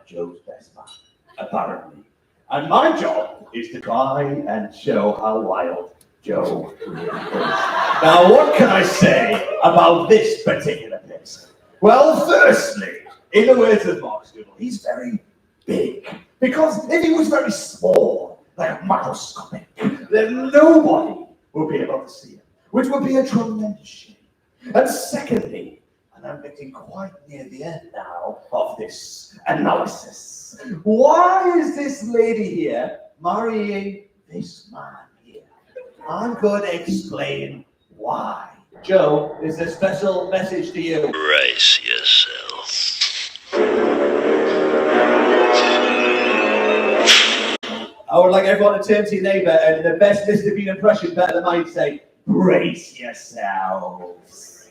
Joe's best man, apparently. And my job is to try and show how wild Joe really is. Now, what can I say about this particular place? Well, firstly, in the words of Mark Stoodle, he's very big. Because if he was very small, like microscopic, then nobody would be able to see him, which would be a tremendous shame. And secondly, and I'm getting quite near the end now of this analysis, why is this lady here marrying this man here? I'm going to explain why. Joe, there's a special message to you. Brace yourself. I would like everyone to turn to your neighbour and the best Mr. Bean impression, better than mine, say, brace yourselves.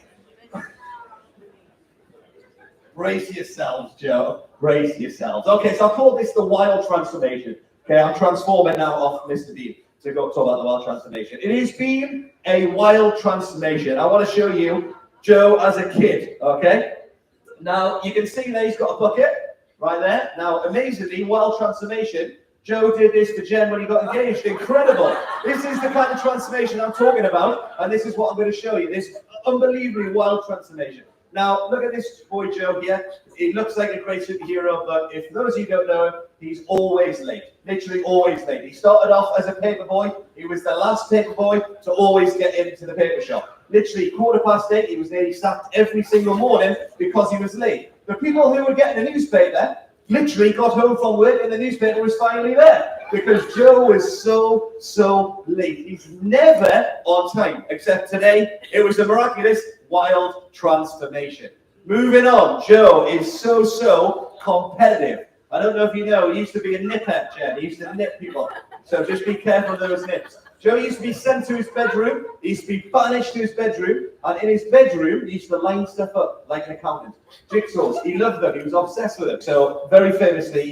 Brace yourselves, Joe. Brace yourselves. Okay, so I call this the wild transformation. Okay, I'm transforming now off Mr. Bean to go talk about the wild transformation. It has been a wild transformation. I want to show you Joe as a kid, okay? Now, you can see there he's got a bucket right there. Now, amazingly, wild transformation. Joe did this to Jen when he got engaged. Incredible. This is the kind of transformation I'm talking about, and this is what I'm going to show you. This unbelievably wild transformation. Now, look at this boy Joe here. He looks like a great superhero, but if those of you don't know him, he's always late. Literally always late. He started off as a paper boy. He was the last paper boy to always get into the paper shop. Literally 8:15, he was nearly sacked every single morning because he was late. The people who were getting the newspaper literally got home from work and the newspaper was finally there because Joe was so late. He's never on time, except today. It was a miraculous wild transformation. Moving on, Joe is so competitive. I don't know if you know, he used to be a nipper, Jen. He used to nip people. So just be careful of those nips. Joe used to be sent to his bedroom. He used to be banished to his bedroom. And in his bedroom, he used to line stuff up like an accountant. Jigsaws. He loved them. He was obsessed with them. So very famously,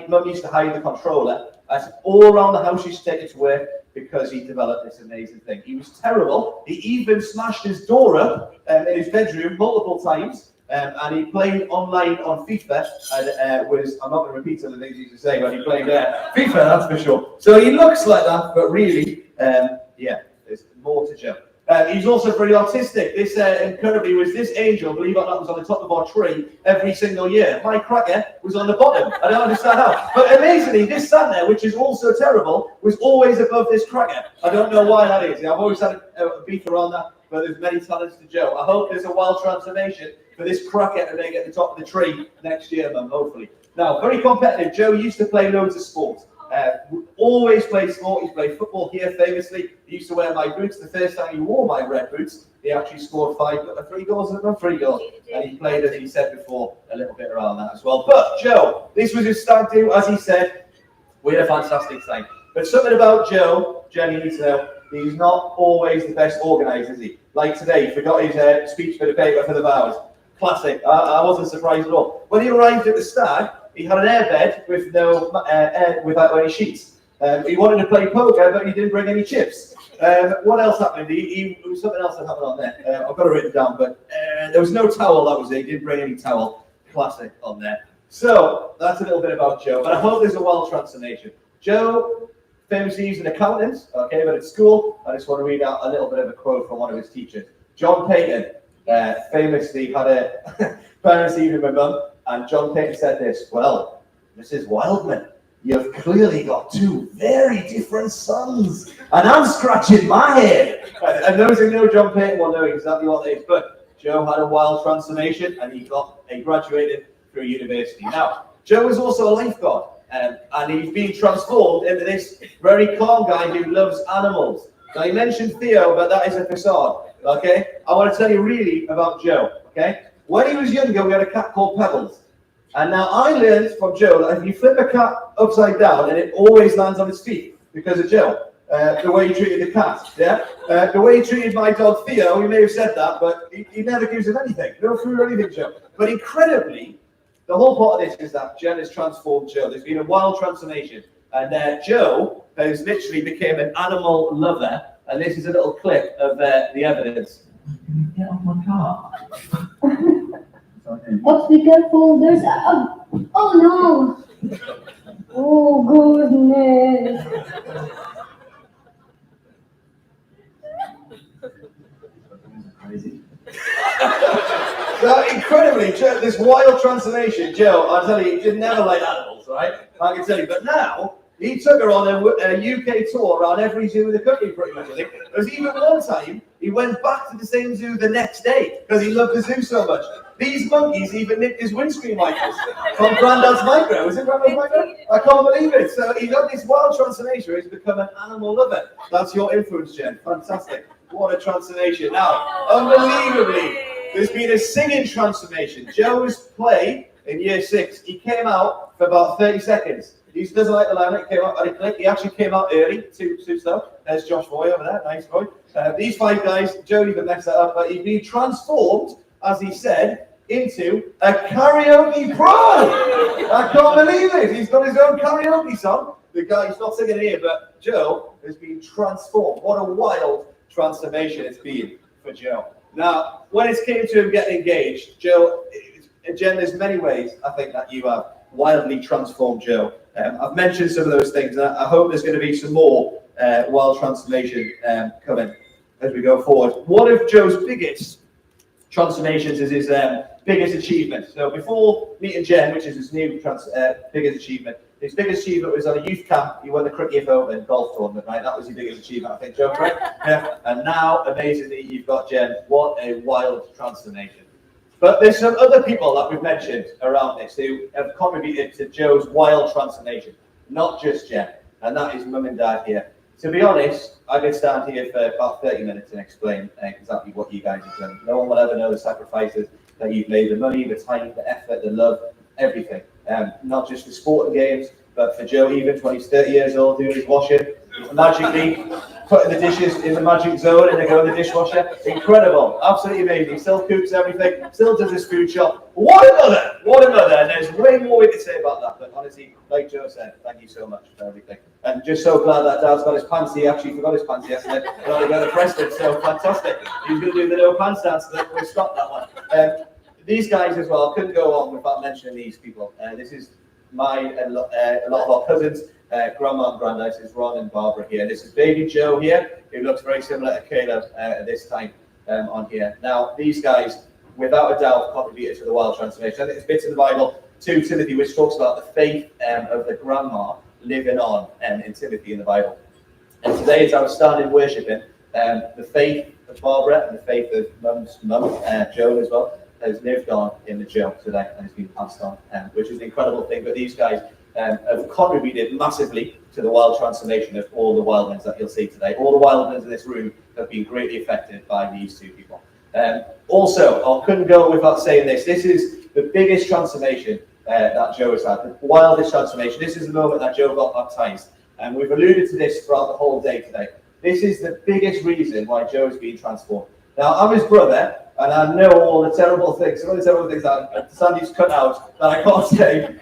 Mum used to hide the controller. As all around the house, he used to take it to work because he developed this amazing thing. He was terrible. He even smashed his door up in his bedroom multiple times. And he played online on FIFA and I'm not going to repeat some of the things he used to say when he played FIFA, that's for sure. So he looks like that, but really, there's more to Joe. He's also very artistic. This incredibly was this angel, believe it or not, was on the top of our tree every single year. My cracker was on the bottom. I don't understand how. But amazingly, this Santa, which is also terrible, was always above this cracker. I don't know why that is. I've always had a beef around that, but there's many talents to Joe. I hope there's a wild transformation for this cracker to make it at the top of the tree next year, Mum, hopefully. Now, very competitive. Joe used to play loads of sports. Always played sport. He's played football here famously. He used to wear my boots. The first time he wore my red boots, he actually scored 3 goals. And he played, as he said before, a little bit around that as well. But Joe, this was his stag do, as he said. We had a fantastic time. But something about Joe, Jen, you need to know, he's not always the best organised, is he? Like today, he forgot his speech for the paper for the vows. Classic. I wasn't surprised at all. When he arrived at the stag, he had an airbed with no without any sheets. He wanted to play poker, but he didn't bring any chips. What else happened? There was something else that happened on there. I've got it written down, but there was no towel. That was it. He didn't bring any towel. Classic on there. So that's a little bit about Joe. But I hope there's a wild transformation. Joe famously used an accountant. Okay, but at school, I just want to read out a little bit of a quote from one of his teachers. John Payton. Famously had a parents' evening with Mum, and John Payton said this: "Well, Mrs. Wildman, you've clearly got two very different sons, and I'm scratching my head." And those who know John Payton will know exactly what it is. But Joe had a wild transformation, and he graduated through university. Now, Joe is also a lifeguard, and he's been transformed into this very calm guy who loves animals. Now, he mentioned Theo, but that is a facade. Okay, I want to tell you really about Joe. Okay, when he was younger, we had a cat called Pebbles, and now I learned from Joe that if you flip a cat upside down, and it always lands on its feet because of Joe, the way he treated the cat. Yeah, the way he treated my dog Theo. He may have said that, but he never gives him anything, no food or anything, Joe. But incredibly, the whole part of this is that Jen has transformed Joe. There's been a wild transformation, and Joe has literally become an animal lover. And this is a little clip of the evidence. Get off my car. Oh, be careful. There's a Oh no! Oh goodness! Crazy. So incredibly, this wild transformation, Joe, I tell you, he did never like animals, right? I can tell you. But now, he took her on a UK tour around every zoo in the country, pretty much, I think. There's even one time, he went back to the same zoo the next day, because he loved the zoo so much. These monkeys even nicked his windscreen wipers from Grandad's Micro. Was it Grandad's Micro? I can't believe it. So he's got this wild transformation where he's become an animal lover. That's your influence, Jen. Fantastic. What a transformation. Now, unbelievably, there's been a singing transformation. Joe's play in year 6, he came out for about 30 seconds. He doesn't like the limelight, came out, he actually came out early to stuff. There's Josh Boy over there, nice boy. These 5 guys, Joe even messed that up, but he'd been transformed, as he said, into a karaoke pro. I can't believe it. He's got his own karaoke song. The guy, he's not singing here, but Joe has been transformed. What a wild transformation it's been for Joe. Now, when it came to him getting engaged, Joe, Jen, there's many ways I think that you have wildly transformed Joe. I've mentioned some of those things, and I hope there's going to be some more wild transformation coming as we go forward. One of Joe's biggest transformations is his biggest achievement. So before meeting Jen, which is his new biggest achievement, his biggest achievement was on a youth camp. He won the Cricket Open golf tournament, right? That was your biggest achievement, I think, Joe, right? Yeah. And now, amazingly, you've got Jen. What a wild transformation. But there's some other people that we've mentioned around this who have contributed to Joe's wild transformation, not just Jen, and that is Mum and Dad here. To be honest, I could stand here for about 30 minutes and explain exactly what you guys have done. No one will ever know the sacrifices that you've made, the money, the time, the effort, the love, everything. Not just for sporting games, but for Joe, even when he's 30 years old, doing his washing, magically putting the dishes in the magic zone and they go in the dishwasher. Incredible, absolutely amazing. Still cooks everything, still does his food shop. What a mother, what a mother. And there's way more we could say about that, but honestly, like Joe said, thank you so much for everything. And just so glad that Dad's got his pants. He actually forgot his pants yesterday, and only got the Preston, so fantastic. He's going to do the no pants dance, so we'll stop that one. These guys as well, couldn't go on without mentioning these people. This is a lot of our cousins, Grandma and Grandad. This is Ron and Barbara here. This is baby Joe here, who looks very similar to Caleb at this time on here. Now, these guys, without a doubt, contributed to the wild transformation. I think there's bits in the Bible, 2 Timothy, which talks about the faith of the grandma living on in Timothy in the Bible. And today, as I was standing worshiping, the faith of Barbara and the faith of Mum's mum, Joan as well, has lived on in the Joe today and has been passed on, which is an incredible thing. But these guys have contributed massively to the wild transformation of all the Wildmans that you'll see today. All the Wildmans in this room have been greatly affected by these 2 people. Also, I couldn't go without saying this. This is the biggest transformation that Joe has had, the wildest transformation. This is the moment that Joe got baptized. And we've alluded to this throughout the whole day today. This is the biggest reason why Joe has been transformed. Now, I'm his brother, and I know all the terrible things, some of the terrible things that Sandy's cut out that I can't say.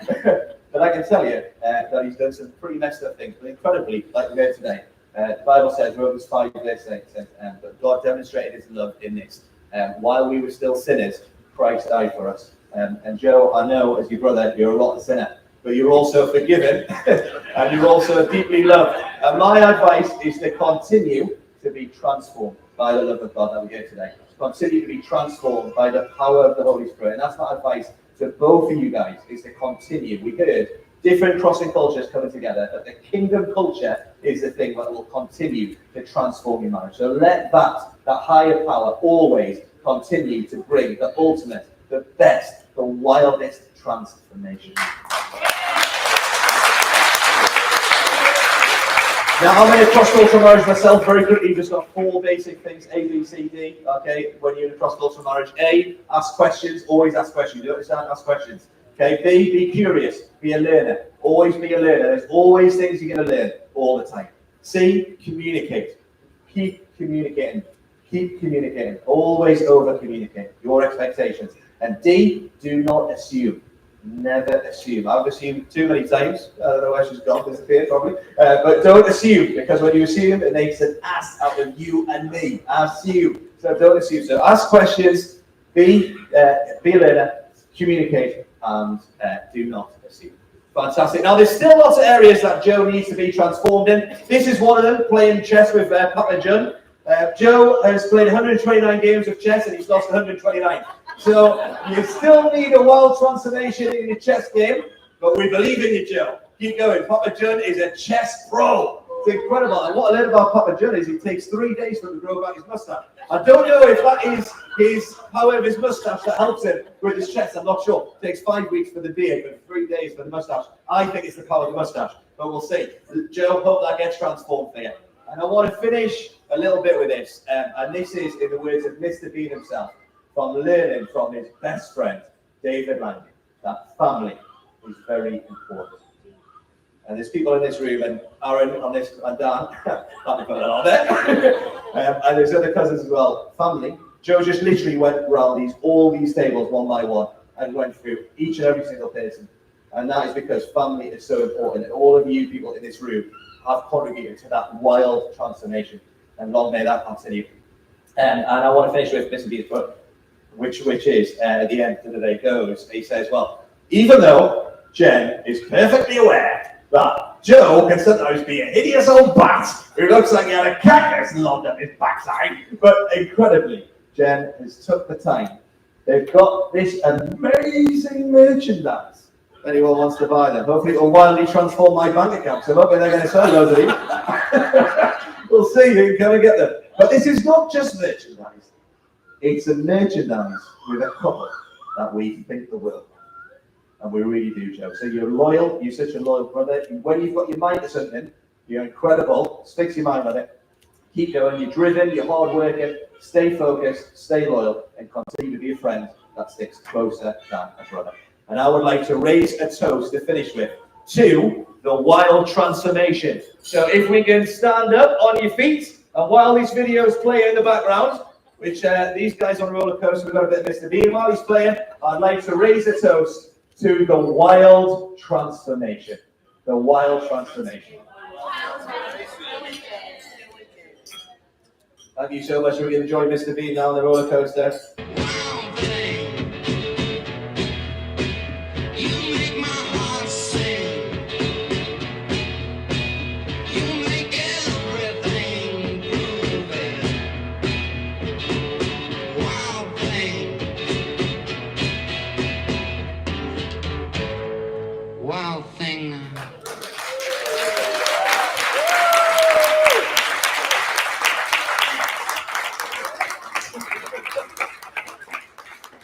But I can tell you that he's done some pretty messed up things. But incredibly, like we read today, the Bible says, Romans 5, verse 8, says, but God demonstrated his love in this. While we were still sinners, Christ died for us. And Joe, I know as your brother, you're a rotten sinner, but you're also forgiven, and you're also deeply loved. And my advice is to continue to be transformed by the love of God that we get today. Continue to be transformed by the power of the Holy Spirit. And that's my advice to both of you guys, is to continue. We heard different crossing cultures coming together, but the kingdom culture is the thing that will continue to transform your marriage. So let that higher power always continue to bring the ultimate, the best, the wildest transformation. Now, I'm in a cross-cultural marriage myself. Very quickly, just got 4 basic things, A, B, C, D. Okay, when you're in a cross-cultural marriage, A, ask questions. Always ask questions. You don't understand? Ask questions. Okay, B, be curious. Be a learner. Always be a learner. There's always things you're going to learn all the time. C, communicate. Keep communicating. Keep communicating. Always over-communicate your expectations. And D, do not assume. Never assume. I've assumed too many times. I don't know where she's gone, disappeared probably. But don't assume, because when you assume, it makes an ass out of you and me. Assume. So don't assume. So ask questions, be a learner, communicate, and do not assume. Fantastic. Now, there's still lots of areas that Joe needs to be transformed in. This is one of them, playing chess with Papa John. Joe has played 129 games of chess and he's lost 129. So you still need a wild transformation in your chess game, but we believe in you, Joe. Keep going. Papa John is a chess pro. It's incredible. And what I learned about Papa John is it takes 3 days for him to grow back his mustache. I don't know if that is his power of his mustache that helps him with his chess. I'm not sure. It takes 5 weeks for the beard, but 3 days for the mustache. I think it's the power of the mustache, but we'll see. Joe, hope that gets transformed for you. And I want to finish a little bit with this, and this is in the words of Mr. Bean himself, from learning from his best friend, David Langley, that family is very important. And there's people in this room, and Aaron on this, and Dan, let me put that on there. And there's other cousins as well. Family. Joe just literally went around all these tables one by one and went through each and every single person. And that is because family is so important. And all of you people in this room have contributed to that wild transformation. And long may that continue. And I want to finish with Mr. Bean's quote, which is, at the end of the day goes, he says, well, even though Jen is perfectly aware that Joe can sometimes be a hideous old bat who looks like he had a cactus lobbed up his backside, but incredibly, Jen has took the time. They've got this amazing merchandise. If anyone wants to buy them, hopefully it will wildly transform my bank account. So hopefully they're going to sell loads of these. We'll see who can come and get them. But this is not just merchandise. It's a merchandise with a couple that we think the world. And we really do, Joe. So you're loyal. You're such a loyal brother. When you've got your mind to something, you're incredible. Fix your mind on it. Keep going. You're driven. You're hardworking. Stay focused. Stay loyal. And continue to be a friend that sticks closer than a brother. And I would like to raise a toast to finish with to the wild transformation. So if we can stand up on your feet, and while these videos play in the background, which these guys on roller coaster, we've got a bit of Mr. Bean while he's playing, I'd like to raise a toast to the wild transformation. The wild transformation. Thank you so much. We're going to join Mr. Bean now on the roller coaster. Wild thing